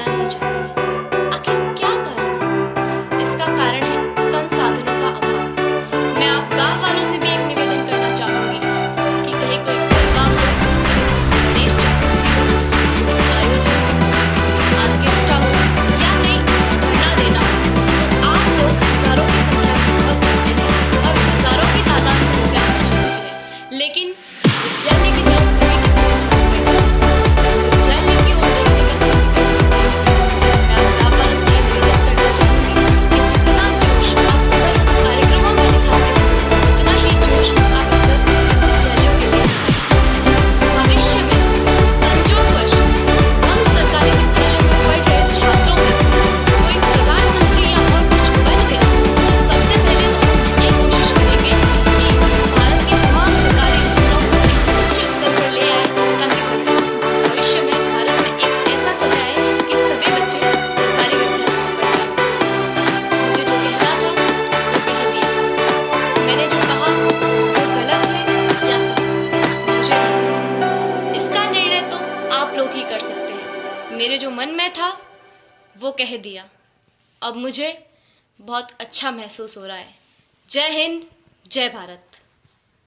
पढ़ना नहीं चाहते। आखिर क्या कारण है? इसका कारण है संसाधनों का अभाव। मैं आप गांव वालों से भी एक निवेदन करना चाहूंगी कि कहीं कोई गरबा हो, गणेश चतुर्थी हो, आयोजन हो, ऑर्केस्ट्रा हो या कहीं धरना देना हो, तो आप लोग हजारों की संख्या में उपस्थित होते हैं और हजारों की तादाद में रुपया खर्च करते हैं, लेकिन विद्यालय की तरफ कभी किसी को ध्यान नहीं देते। विद्यालय की ओर देखने का किसी को नहीं। मैं आप गांव वालों से ये निवेदन करना चाहूंगी कि जितना जोश आप उधर कार्यक्रमों में दिखाते हैं, उतना ही जोश आप इधर विद्यालयों के लिए दिखाएं। भविष्य में संयोगवश हम सरकारी विद्यालय में पढ़ रहे छात्रों में से कोई प्रधानमंत्री या और कुछ बन गया, तो सबसे पहले तो हम ये कोशिश करेंगे कि भारत के तमाम सरकारी स्कूलों को एक उच्च स्तर पर ले आए, ताकि भविष्य में भारत में एक ऐसा समय आए कि सभी बच्चे सरकारी विद्यालय में पढ़ें। मुझे जो कहना था वो कह दिया। मैंने जो कहा वो गलत है या सही, मुझे नहीं पता। इसका निर्णय तो आप लोग ही कर सकते हैं। मेरे जो मन में था वो कह दिया। अब मुझे बहुत अच्छा महसूस हो रहा है। जय हिंद, जय भारत।